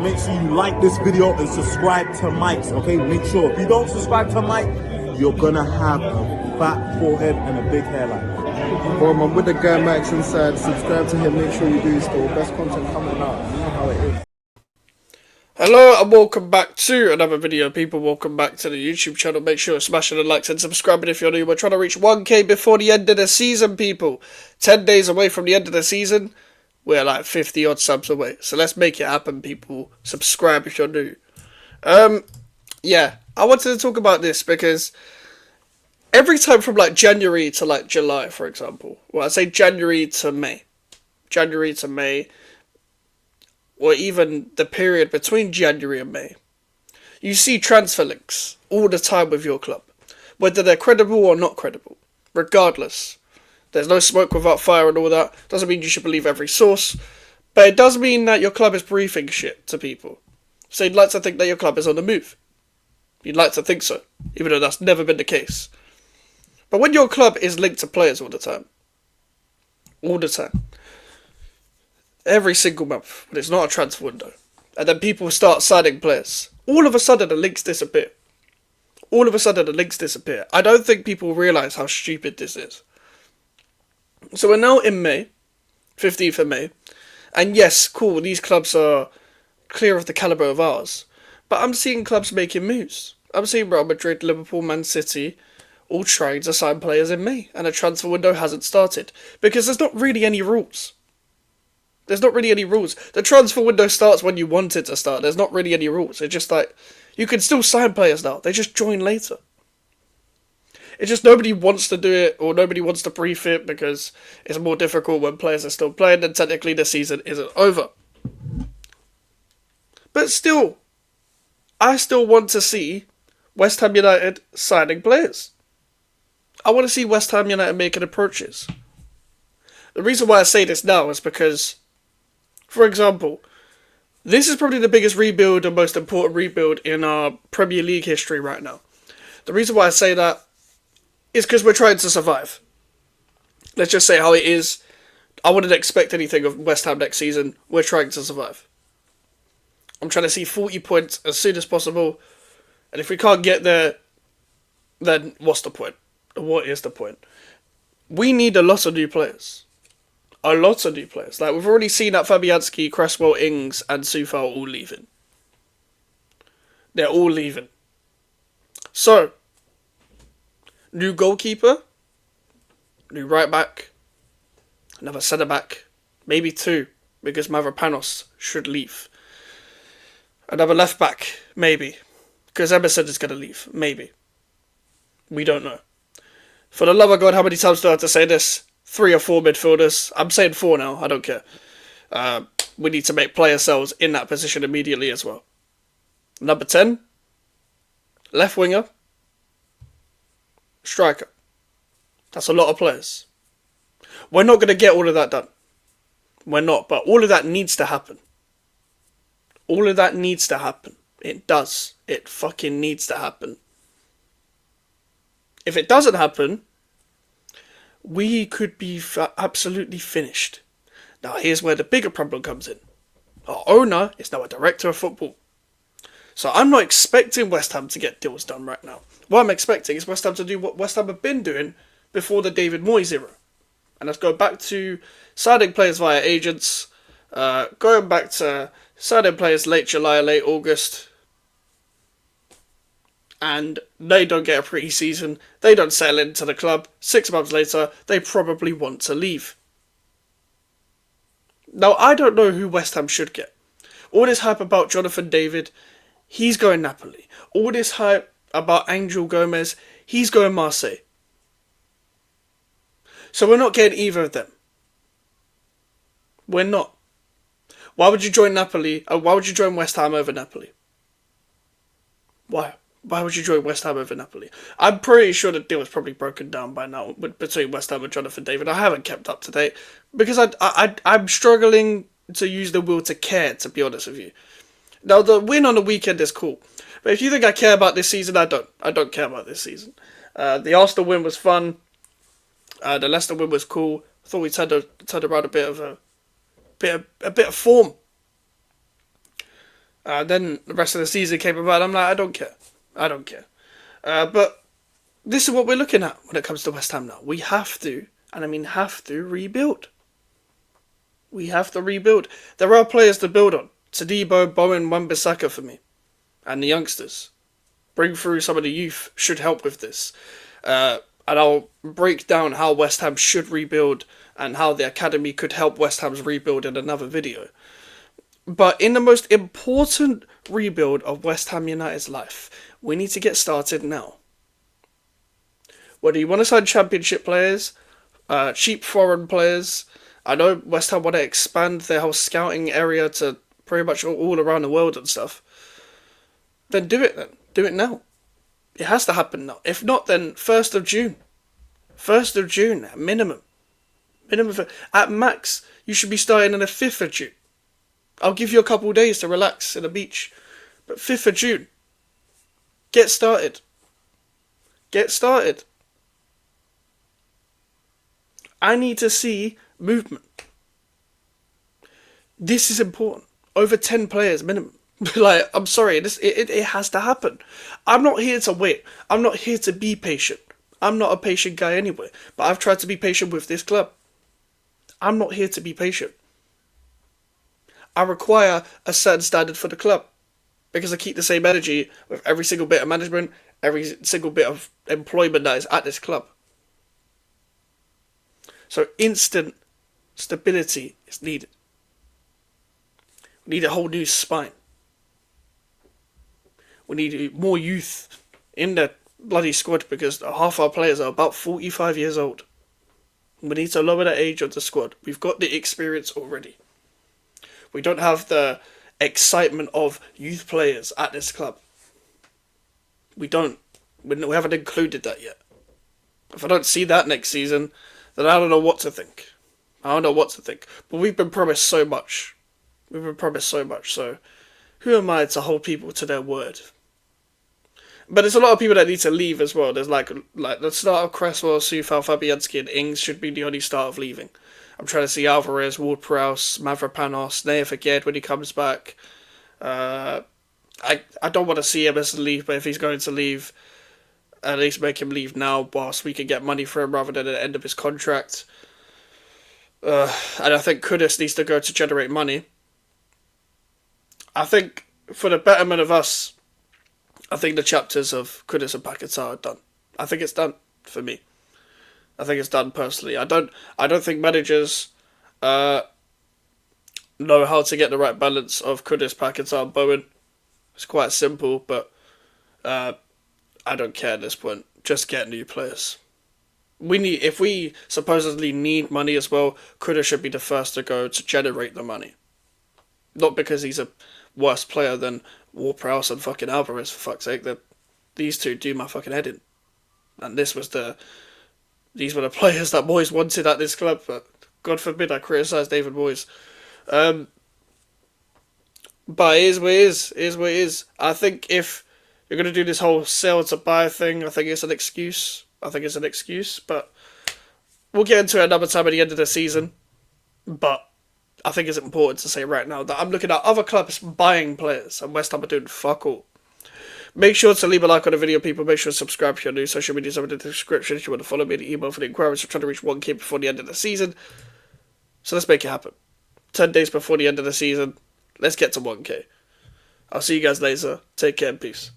make sure you like this video and subscribe to Mike's, okay? Make sure. If you don't subscribe to Mike, you're gonna have a fat forehead and a big hairline. Boom, I'm with the guy Max inside. Subscribe to him, make sure you do still. Best content coming out. You know how it is. Hello and welcome back to another video, people. Welcome back to the YouTube channel. Make sure you're smashing the likes and subscribing if you're new. We're trying to reach 1k before the end of the season, people. 10 days away from the end of the sea 'We're like 50 odd subs away. So let's make it happen, people. Subscribe if you're new. Yeah, I wanted to talk about this because every time from like January to like July, for example, well, I say January to May, or even the period between January and May, you see transfer links all the time with your club, whether they're credible or not credible. Regardless, there's no smoke without fire and all that. Doesn't mean you should believe every source, but it does mean that your club is briefing shit to people. So you'd like to think that your club is on the move. You'd like to think so, even though that's never been the case. But when your club is linked to players all the time, every single month, when it's not a transfer window, and then people start signing players, all of a sudden the links disappear. I don't think people realise how stupid this is. So we're now in May, 15th of May, and yes, cool, these clubs are clear of the calibre of ours, but I'm seeing clubs making moves. I'm seeing Real Madrid, Liverpool, Man City all trying to sign players in May, and a transfer window hasn't started, because there's not really any rules. The transfer window starts when you want it to start. There's not really any rules. It's just like, you can still sign players now. They just join later. It's just nobody wants to do it, or nobody wants to brief it, because it's more difficult when players are still playing, and technically the season isn't over. But still, I still want to see West Ham United signing players. I want to see West Ham United making approaches. The reason why I say this now is because, for example, this is probably the biggest rebuild and most important rebuild in our Premier League history right now. The reason why I say that is because we're trying to survive. Let's just say how it is. I wouldn't expect anything of West Ham next season. We're trying to survive. I'm trying to see 40 points as soon as possible. And if we can't get there, then what's the point? What is the point? We need a lot of new players. Like, we've already seen that Fabianski, Cresswell, Ings, and Soufal all leaving. They're all leaving. So, new goalkeeper, new right back, another centre back, maybe two, because Mavropanos should leave. Another left back, maybe, because Emerson is going to leave, maybe. We don't know. For the love of God, how many times do I have to say this? 3 or 4 midfielders. I'm saying 4 now, I don't care. We need to make player sales in that position immediately as well. Number 10, left winger, striker. That's a lot of players. We're not going to get all of that done. We're not, but all of that needs to happen. It does. It fucking needs to happen. If it doesn't happen, we could be absolutely finished. Now, here's where the bigger problem comes in. Our owner is now a director of football. So I'm not expecting West Ham to get deals done right now. What I'm expecting is West Ham to do what West Ham have been doing before the David Moyes era. And let's go back to signing players via agents, going back to signing players late July, late August, and they don't get a pre-season, they don't settle into the club. 6 months later, they probably want to leave. Now, I don't know who West Ham should get. All this hype about Jonathan David, he's going Napoli. All this hype about Angel Gomez, he's going Marseille. So we're not getting either of them. We're not. Why would you join Napoli? Why would you join West Ham over Napoli? Why? Why would you join West Ham over Napoli? I'm pretty sure the deal is probably broken down by now between West Ham and Jonathan David. I haven't kept up to date because I'm struggling to use the will to care, to be honest with you. Now, the win on the weekend is cool. But if you think I care about this season, I don't. I don't care about this season. The Arsenal win was fun. The Leicester win was cool. I thought we turned around a bit of form. Then the rest of the season came about. I'm like, I don't care. I don't care. But this is what we're looking at when it comes to West Ham now. We have to, and I mean have to, rebuild. We have to rebuild. There are players to build on. Todibo, Bowen, Wan-Bissaka for me. And the youngsters. Bring through some of the youth should help with this. And I'll break down how West Ham should rebuild and how the academy could help West Ham's rebuild in another video. But in the most important rebuild of West Ham United's life, we need to get started now. Whether you want to sign championship players, cheap foreign players, I know West Ham want to expand their whole scouting area to pretty much all around the world and stuff. Then do it then. Do it now. It has to happen now. If not, then 1st of June. 1st of June, at minimum. At max, you should be starting on the 5th of June. I'll give you a couple of days to relax in the beach. But 5th of June. Get started. Get started. I need to see movement. This is important. Over 10 players minimum. Like, I'm sorry, it has to happen. I'm not here to wait. I'm not here to be patient. I'm not a patient guy anyway. But I've tried to be patient with this club. I'm not here to be patient. I require a certain standard for the club. Because I keep the same energy with every single bit of management, every single bit of employment that is at this club. So instant stability is needed. We need a whole new spine. We need more youth in the bloody squad because half our players are about 45 years old. We need to lower the age of the squad. We've got the experience already. We don't have the excitement of youth players at this club. We don't. We haven't included that yet. If I don't see that next season, then I don't know what to think. But we've been promised so much. So who am I to hold people to their word? But there's a lot of people that need to leave as well. There's like the start of Cresswell, Soufal, Fabianski and Ings should be the only start of leaving. I'm trying to see Alvarez, Ward-Prowse, Mavropanos, Naya Faged when he comes back. I don't want to see him as a leave, but if he's going to leave, at least make him leave now whilst we can get money for him rather than at the end of his contract. And I think Kudus needs to go to generate money. I think for the betterment of us, I think the chapters of Kudus and Paquetá are done. I think it's done for me. I think it's done personally. I don't think managers know how to get the right balance of Kudus, Paquetá and Bowen. It's quite simple, but I don't care at this point. Just get new players. If we supposedly need money as well, Kudus should be the first to go to generate the money. Not because he's a worse player than Ward-Prowse and fucking Alvarez, for fuck's sake. These two do my fucking head in. And these were the players that Moyes wanted at this club, but God forbid I criticise David Moyes. But it is what it is. I think if you're going to do this whole sell to buy thing, I think it's an excuse. But we'll get into it another time at the end of the season. But I think it's important to say right now that I'm looking at other clubs buying players, and West Ham are doing fuck all. Make sure to leave a like on the video, people. Make sure to subscribe if you're new. Social media's over in the description if you want to follow me. The email for the inquiries. I'm trying to reach 1K before the end of the season. So let's make it happen. 10 days before the end of the season. Let's get to 1K. I'll see you guys later. Take care and peace.